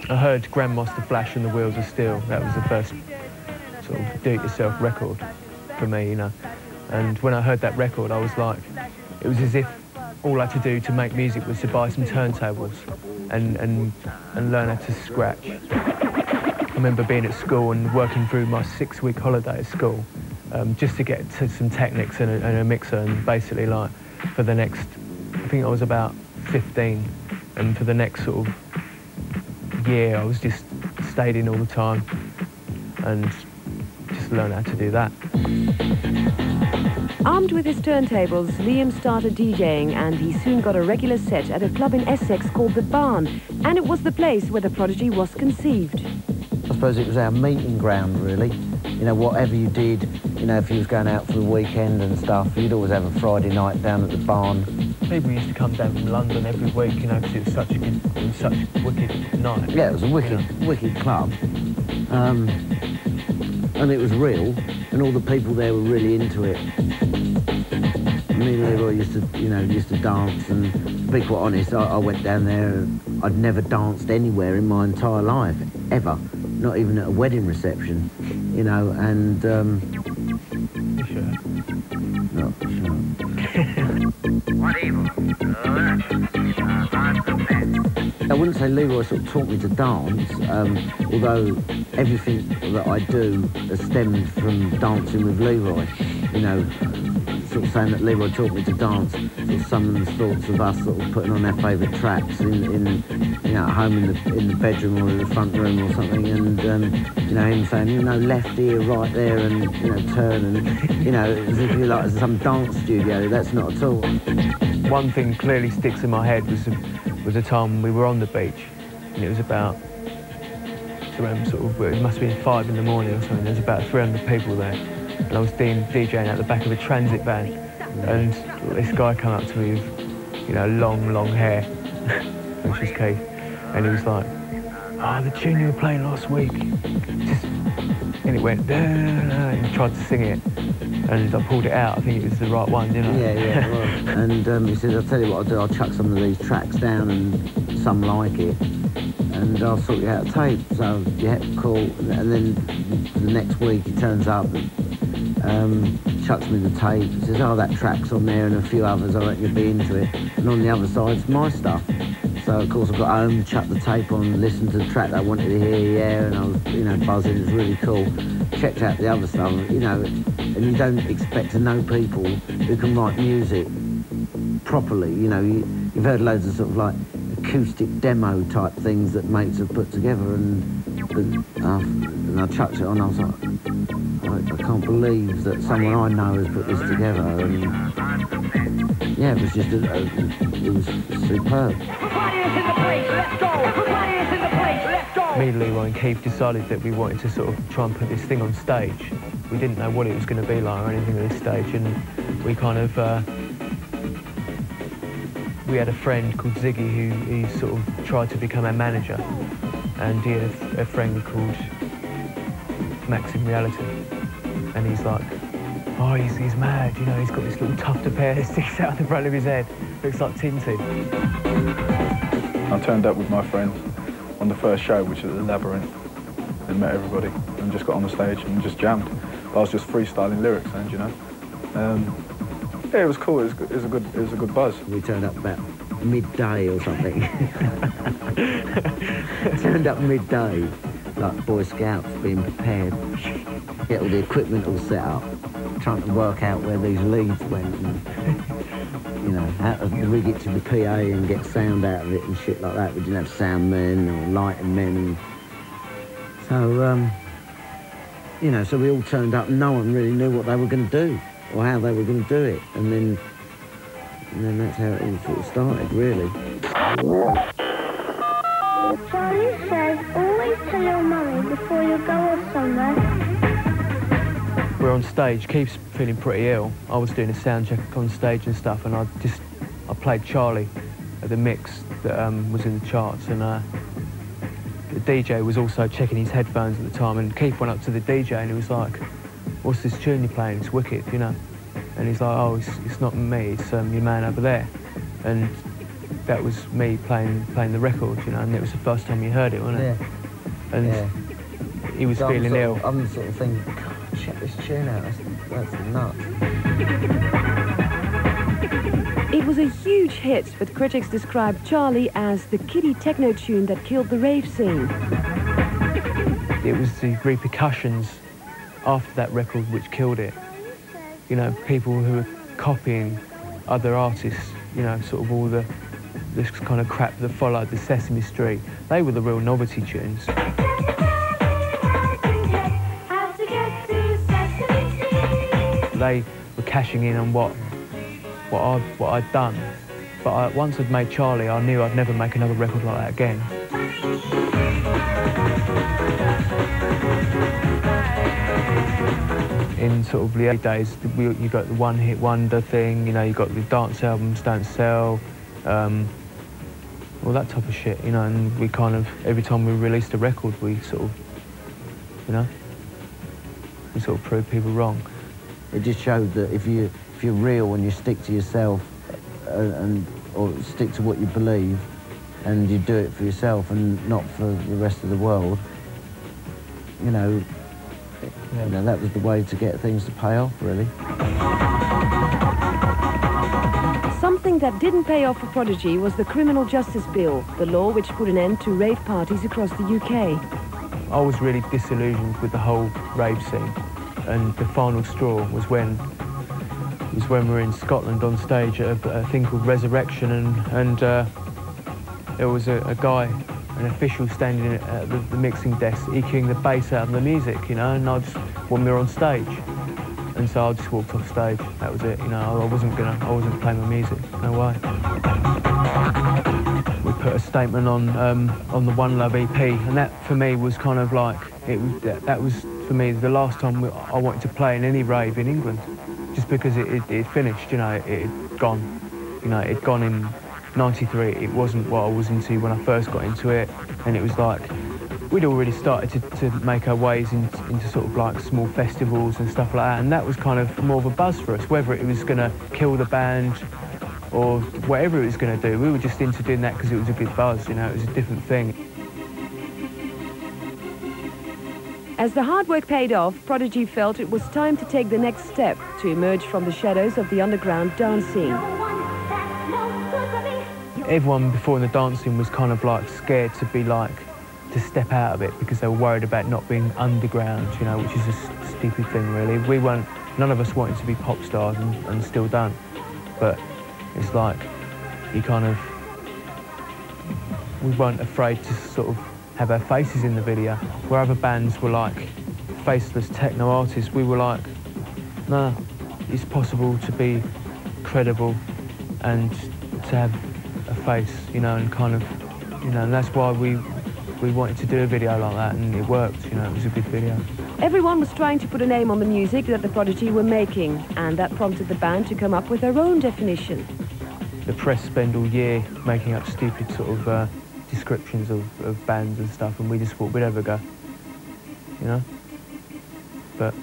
I heard Grandmaster Flash and the Wheels of Steel. That was the first sort of do-it-yourself record for me, you know. And when I heard that record, I was like, it was as if all I had to do to make music was to buy some turntables and learn how to scratch. I remember being at school and working through my 6-week holiday at school just to get to some Technics and a mixer, and basically like for the next, I think I was about 15, and for the next sort of year I was just stayed in all the time and just learned how to do that. Armed with his turntables, Liam started DJing, and he soon got a regular set at a club in Essex called The Barn, and it was the place where the Prodigy was conceived. I suppose it was our meeting ground, really. You know, whatever you did, you know, if you was going out for the weekend and stuff, you'd always have a Friday night down at The Barn. People used to come down from London every week, you know, because it was such a wicked night. Yeah, it was a wicked club. And it was real, and all the people there were really into it. Me and Leroy used to dance, and to be quite honest, I went down there and I'd never danced anywhere in my entire life, ever. Not even at a wedding reception, you know, and... You sure? Not sure. What evil? I wouldn't say Leroy sort of taught me to dance, although everything that I do has stemmed from dancing with Leroy. You know, sort of saying that Leroy taught me to dance sort of summons thoughts of us sort of putting on our favourite tracks in you know, at home in the bedroom or in the front room or something, and you know, him saying, you know, left ear, right there, and you know, turn, and you know, as if you're like some dance studio. That's not at all. One thing clearly sticks in my head was a time we were on the beach, and it was about around sort of, it must have been 5 in the morning or something. There's about 300 people there, and I was DJing at the back of a transit van, and this guy came up to me with, you know, long hair, which was Keith, and he was like, "Oh, the tune you were playing last week," and it went, and he tried to sing it, and I pulled it out. I think it was the right one, you know. Yeah, it was. And he said, "I'll tell you what I'll do. I'll chuck some of these tracks down, and some like it, and I'll sort you out a tape." So yeah, cool. And then the next week he turns up, chucks me the tape. He says, "Oh, that track's on there and a few others. I reckon you'll be into it." And on the other side's my stuff. So of course I got home, chucked the tape on, listened to the track that I wanted to hear, yeah, and I was, you know, buzzing. It was really cool. Checked out the other stuff, you know, and you don't expect to know people who can write music properly. You know, you've heard loads of sort of like acoustic demo type things that mates have put together, and I chucked it on. I was like, I can't believe that someone I know has put this together, and yeah, it was just it was superb. Me, Leroy and Keith decided that we wanted to sort of try and put this thing on stage. We didn't know what it was going to be like or anything at this stage, and we kind of we had a friend called Ziggy who he sort of tried to become our manager, and he had a friend called Max in Reality, and he's like, "Oh, he's mad, you know, he's got this little tuft of hair that sticks out the front of his head, looks like Tintin." I turned up with my friends on the first show, which was at the Labyrinth, and met everybody, and just got on the stage and just jammed. But I was just freestyling lyrics, and you know, yeah, it was cool. It was a good buzz. We turned up about midday or something. Turned up midday, like Boy Scouts being prepared, get all the equipment all set up, trying to work out where these leads went, and you know, how to rig it to the PA and get sound out of it and shit like that. We didn't have sound men or lighting men, and so you know, so we all turned up and no one really knew what they were going to do or how they were going to do it, and then that's how it all sort of started, really. Charlie says always tell your mummy before you go off somewhere. We're on stage, Keith's feeling pretty ill. I was doing a sound check on stage and stuff, and I played Charlie at the mix that was in the charts, and the DJ was also checking his headphones at the time, and Keith went up to the DJ and he was like, "What's this tune you're playing? It's wicked, you know." And he's like, "Oh, it's not me, it's your man over there." And that was me playing the record, you know, and it was the first time you heard it, wasn't it? Yeah. And yeah. he was So feeling ill. I'm sort of thinking, God, check this tune out, that's nuts. It was a huge hit, but critics described Charlie as the kiddie techno tune that killed the rave scene. It was the repercussions after that record which killed it. You know, people who were copying other artists, you know, sort of all this kind of crap that followed the Sesame Street, they were the real novelty tunes. They were cashing in on what I'd done. But once I'd made Charlie, I knew I'd never make another record like that again. In sort of the early days, you got the one-hit wonder thing, you know, you got the dance albums don't sell, all that type of shit, you know, and we kind of, every time we released a record, we sort of, you know, we sort of proved people wrong. It just showed that if you're real and you stick to yourself or stick to what you believe and you do it for yourself and not for the rest of the world, you know, that was the way to get things to pay off, really. Something that didn't pay off for Prodigy was the Criminal Justice Bill, the law which put an end to rave parties across the UK. I was really disillusioned with the whole rave scene, and the final straw was when we were in Scotland on stage at a thing called Resurrection, and there was a guy, an official standing at the mixing desk, EQing the bass out of the music, you know, and when we were on stage. And so I just walked off stage, that was it, you know, I wasn't playing my music, no way. We put a statement on the One Love EP, and that for me was kind of like, that was for me the last time I wanted to play in any rave in England, just because it finished, you know, it had gone, you know, it had gone in '93, it wasn't what I was into when I first got into it, and it was like, we'd already started to make our ways into sort of like small festivals and stuff like that, and that was kind of more of a buzz for us, whether it was going to kill the band or whatever it was going to do. We were just into doing that because it was a good buzz, you know, it was a different thing. As the hard work paid off, Prodigy felt it was time to take the next step to emerge from the shadows of the underground dance scene. Everyone before in the dancing was kind of like scared to step out of it because they were worried about not being underground, you know, which is a stupid thing, really. None of us wanted to be pop stars and still don't. But it's like, we weren't afraid to sort of have our faces in the video. Where other bands were like faceless techno artists, we were like, no, it's possible to be credible and to have a face, you know, and kind of, you know, and that's why we wanted to do a video like that, and it worked, you know, it was a good video. Everyone was trying to put a name on the music that the Prodigy were making, and that prompted the band to come up with their own definition. The press spend all year making up stupid sort of descriptions of bands and stuff, and we just thought we'd have a go, you know? But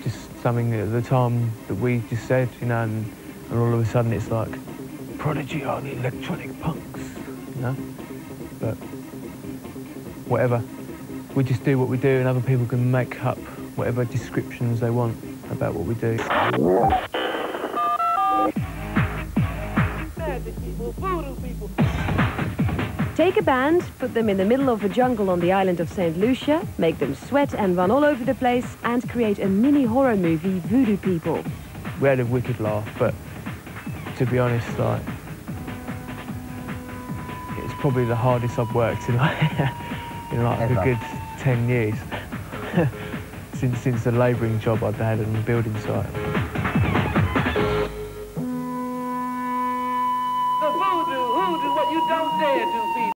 just something at the time that we just said, you know, and all of a sudden it's like, Prodigy are the electronic punks, you know? But whatever. We just do what we do, and other people can make up whatever descriptions they want about what we do. Take a band, put them in the middle of a jungle on the island of St. Lucia, make them sweat and run all over the place, and create a mini horror movie, Voodoo People. We had a wicked laugh, but to be honest, like, it's probably the hardest I've worked in like a good 10 years since the labouring job I'd had on the building site.